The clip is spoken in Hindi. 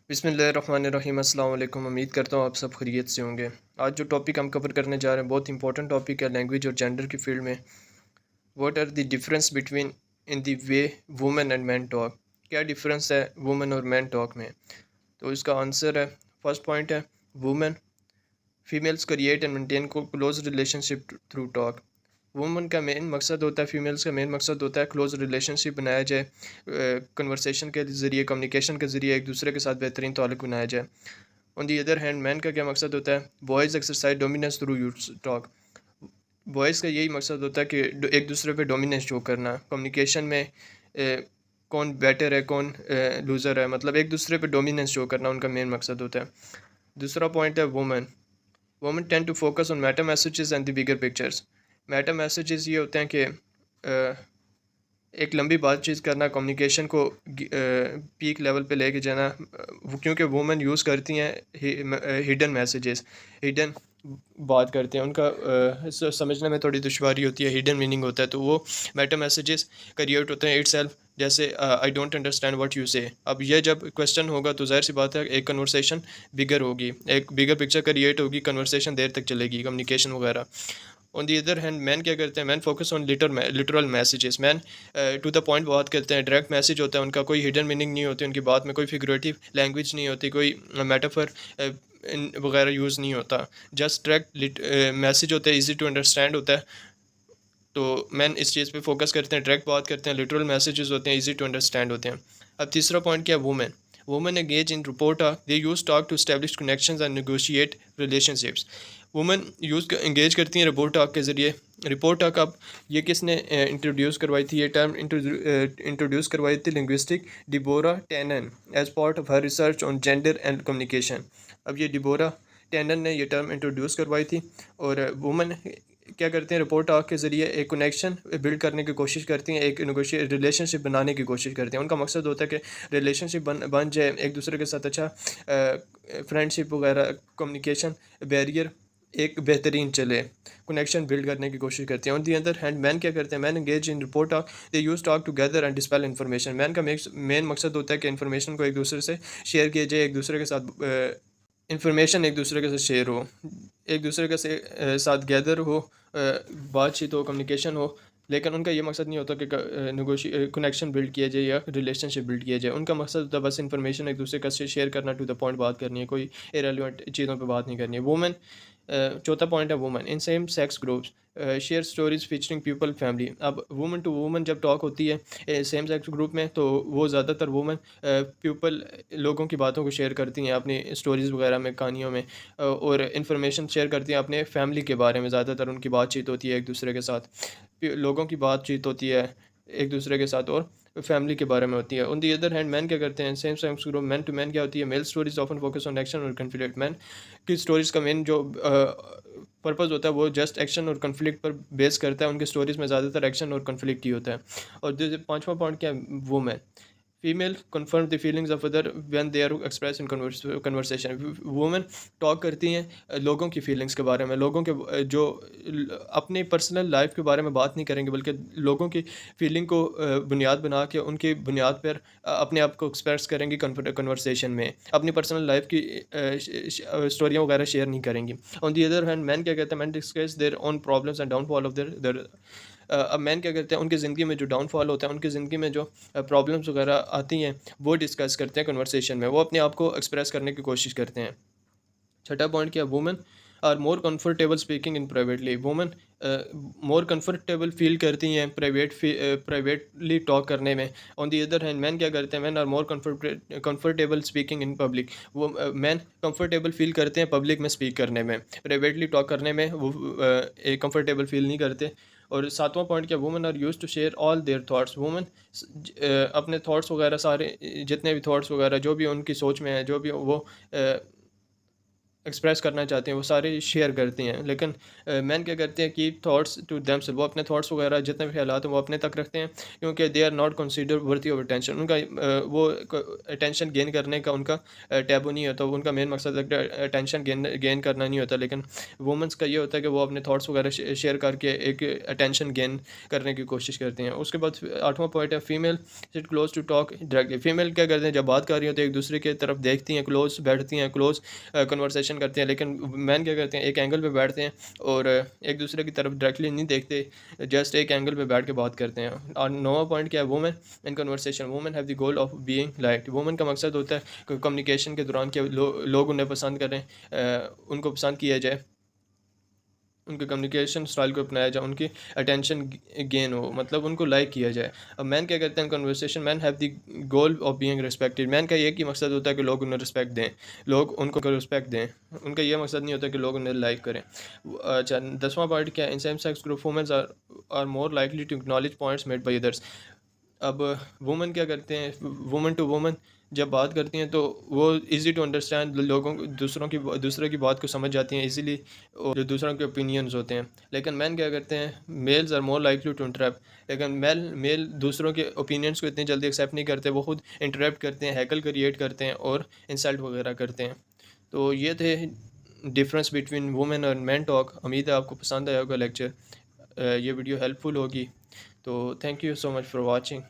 बिस्मिल्लाहिर्रहमानिर्रहीम अस्सलाम वालेकुम। उम्मीद करता हूँ आप सब खैरियत से होंगे। आज जो टॉपिक हम कवर करने जा रहे हैं बहुत इंपॉर्टेंट टॉपिक है लैंग्वेज और जेंडर की फील्ड में। What are the difference between in the way women and man talk. क्या डिफरेंस है वुमेन और मैन टॉक में? तो इसका आंसर है, फर्स्ट पॉइंट है women females create and maintain को close relationship through talk. Women का मेन मकसद होता है, फीमेल्स का मेन मकसद होता है क्लोज रिलेशनशिप बनाया जाए, कन्वर्सेशन के ज़रिए, कम्युनिकेशन के ज़रिए एक दूसरे के साथ बेहतरीन ताल्लुक बनाया जाए। On the other hand man का क्या मकसद होता है? Boys exercise dominance through use talk. Boys का यही मकसद होता है कि एक दूसरे पे डोमिनेंस शो करना कम्युनिकेशन में। कौन बेटर है, कौन लूज़र है, मतलब एक दूसरे पे डोमिनेंस शो करना उनका मेन मकसद होता है। दूसरा पॉइंट है women women tend to focus on meta messages and the bigger pictures. Meta messages ये होते हैं कि एक लंबी बातचीत करना, कम्युनिकेशन को पीक लेवल पे लेके जाना। क्योंकि वुमेन यूज़ करती हैं हिडन मैसेजेस, हिडन बात करते हैं, उनका समझने में थोड़ी दुश्वारी होती है, हिडन मीनिंग होता है, तो वो मेटा मैसेजेस क्रिएट होते हैं इटसेल्फ। जैसे I don't understand what you से। अब ये जब क्वेश्चन होगा तो जाहिर सी बात है एक कन्वर्सेशन बिगर होगी, एक बिगर पिक्चर क्रिएट होगी, कन्वर्सेशन देर तक चलेगी, कम्युनिकेशन वगैरह। On the other hand man क्या करते हैं? Man focus on literal messages. Man to the point बात करते हैं, डायरेक्ट मैसेज होता है उनका, कोई हिडन मीनिंग नहीं होती उनकी बात में, कोई फिगरेटिव लैंग्वेज नहीं होती, कोई मेटाफर वगैरह यूज़ नहीं होता। जस्ट डायरेक्ट मैसेज होता है, ईजी टू अंडरस्टैंड होता है। तो मैन इस चीज़ पे फोकस करते हैं, डायरेक्ट बात करते हैं, लिटरल मैसेजेस होते हैं, ईजी टू अंडरस्टैंड होते हैं। अब तीसरा पॉइंट क्या है? Women women engage in rapport they use talk to establish connections and negotiate relationships. Women engage करती हैं रिपोर्ट टॉक के ज़रिए। रिपोर्ट टॉक अब ये किसने इंट्रोड्यूस करवाई थी? ये टर्म इंट्रोड्यूस करवाई थी linguistic Deborah Tannen as part of her research on gender and communication. अब ये डिबोरा टैनन ने ये टर्म इंट्रोड्यूस करवाई थी। और वुमेन क्या करते हैं? रिपोर्ट टॉक के ज़रिए एक कनेक्शन बिल्ड करने की कोशिश करती हैं, एक नेगोशिएट रिलेशनशिप बनाने की कोशिश करती हैं। उनका मकसद होता है कि रिलेशनशिप बन जाए, एक दूसरे के साथ अच्छा फ्रेंडशिप वगैरह, कम्युनिकेशन बैरियर एक बेहतरीन चले, कनेक्शन बिल्ड करने की कोशिश करती हैं। On the other hand man क्या करते हैं? Man engage in report talk they use talk together and dispel information. Man का मेन मकसद होता है कि इन्फॉर्मेशन को एक दूसरे से शेयर किया जाए, एक दूसरे के साथ इंफॉर्मेशन एक दूसरे के साथ शेयर हो, एक दूसरे के साथ गैदर हो, बातचीत हो, कम्युनिकेशन हो। लेकिन उनका ये मकसद नहीं होता कि कनेक्शन बिल्ड किया जाए या रिलेशनशिप बिल्ड किया जाए। उनका मकसद होता है बस इंफॉर्मेशन एक दूसरे का शेयर करना, टू द पॉइंट बात करनी है, कोई इरेलीवेंट चीज़ों पे बात नहीं करनी है। वुमेन चौथा पॉइंट है women in same sex groups share stories featuring people family. अब वुमेन टू वुमेन जब टॉक होती है सेम सेक्स ग्रुप में, तो वो ज़्यादातर वुमेन पीपल लोगों की बातों को शेयर करती हैं अपनी स्टोरीज़ वगैरह में, कहानियों में, और इन्फॉर्मेशन शेयर करती हैं अपने फैमिली के बारे में। ज़्यादातर उनकी बातचीत होती है एक दूसरे के साथ, लोगों की बातचीत होती है एक दूसरे के साथ, और फैमिली के बारे में होती है। On the other hand man क्या करते हैं? Same sex group man to man क्या होती है? Male stories often focus on action और कन्फ्लिक्ट। मैन की स्टोरीज का मेन जो पर्पज़ होता है वो जस्ट एक्शन और कन्फ्लिक्ट पर बेस करता है। उनकी स्टोरीज़ में ज़्यादातर एक्शन और कन्फ्लिक्ट ही होता है। और जो पांचवा पॉइंट क्या है? Women female confirm the feelings of other when they are express in conversation. Women talk करती हैं लोगों की फीलिंग्स के बारे में, लोगों के जो अपनी पर्सनल लाइफ के बारे में बात नहीं करेंगे, बल्कि लोगों की फीलिंग को बुनियाद बना के उनकी बुनियाद पर अपने आप को एक्सप्रेस करेंगी कन्वर्सेशन में, अपनी पर्सनल लाइफ की स्टोरियाँ वगैरह शेयर नहीं करेंगी। On the other hand man क्या कहते हैं? Man discuss their own problems and downfall of their. अब मैन क्या करते हैं? उनकी ज़िंदगी में जो डाउनफॉल होता है, उनकी ज़िंदगी में जो प्रॉब्लम्स वगैरह आती हैं, वो डिस्कस करते हैं कन्वर्सेशन में, वो अपने आप को एक्सप्रेस करने की कोशिश करते हैं। छठा पॉइंट क्या? Women are more comfortable speaking in privately. Women more comfortable feel करती हैं प्राइवेटली टॉक करने में। On the other hand man क्या करते हैं? Man are more comfortable speaking in public. वो मैन कंफर्टेबल फील करते हैं पब्लिक में स्पीक करने में, प्राइवेटली टॉक करने में वो कंफर्टेबल फील नहीं करते। और सातवां पॉइंट क्या? Women are use to share all their thoughts. Women अपने थाट्स वगैरह सारे, जितने भी थाट्स वगैरह जो भी उनकी सोच में है, जो भी वो एक्सप्रेस करना चाहते हैं वो सारे शेयर करती हैं, लेकिन मैन क्या करते हैं कि थॉट्स टू देमसेल्फ, वो अपने थॉट्स वगैरह जितने भी ख्यालात हैं वो अपने तक रखते हैं, क्योंकि they are not consider worthy of attention. उनका वो अटेंशन गेन करने का उनका टैबू नहीं होता, उनका मेन मकसद अटेंशन गेन करना नहीं होता। लेकिन वुमेंस का ये होता है कि वो अपने थॉट्स वगैरह शेयर करके एक अटेंशन गेन करने की कोशिश करती हैं। उसके बाद 8वां पॉइंट है female sit close to talk directly. Female क्या करते हैं, जब बात कर रही होती है एक दूसरे की तरफ देखती हैं, क्लोज बैठती हैं, क्लोज कन्वर्सेशन करते हैं। लेकिन मैन क्या करते हैं, एक एंगल पे बैठते हैं और एक दूसरे की तरफ डायरेक्टली नहीं देखते, जस्ट एक एंगल पे बैठ के बात करते हैं। और 9वां पॉइंट क्या है, women in conversation, women have the goal of being liked. Women का मकसद होता है कम्युनिकेशन के दौरान कि लोग उन्हें पसंद करें, उनको पसंद किया जाए, उनके कम्युनिकेशन स्टाइल को अपनाया जाए, उनकी अटेंशन गेन हो, मतलब उनको लाइक किया जाए। अब मैन क्या करते हैं conversation, man have the goal of being respected. Man का एक ही मकसद होता है कि लोग उन्हें रिस्पेक्ट दें, लोग उनको रिस्पेक्ट दें, उनका ये मकसद नहीं होता कि लोग उन्हें लाइक करें। अच्छा, 10वां पॉइंट क्या है, in same sex group womens are more likely to acknowledge points made by others. अब वुमेन क्या करते हैं, वुमेन टू वुमेन जब बात करती हैं तो वो इजी टू अंडरस्टैंड, लोगों दूसरे की बात को समझ जाती हैं इजीली, और जो दूसरों के ओपिनियंस होते हैं। लेकिन मैन क्या करते हैं, males are more likely to interrupt. लेकिन मेल दूसरों के ओपिनियंस को इतनी जल्दी एक्सेप्ट नहीं करते, वो खुद इंटरप्ट करते हैं, हैकल क्रिएट करते हैं और इंसल्ट वगैरह करते हैं। तो ये थे डिफरेंस बिटवीन वुमेन और मैन टॉक। उम्मीद है आपको पसंद आया होगा लेक्चर, ये वीडियो हेल्पफुल होगी। तो thank you so much for watching.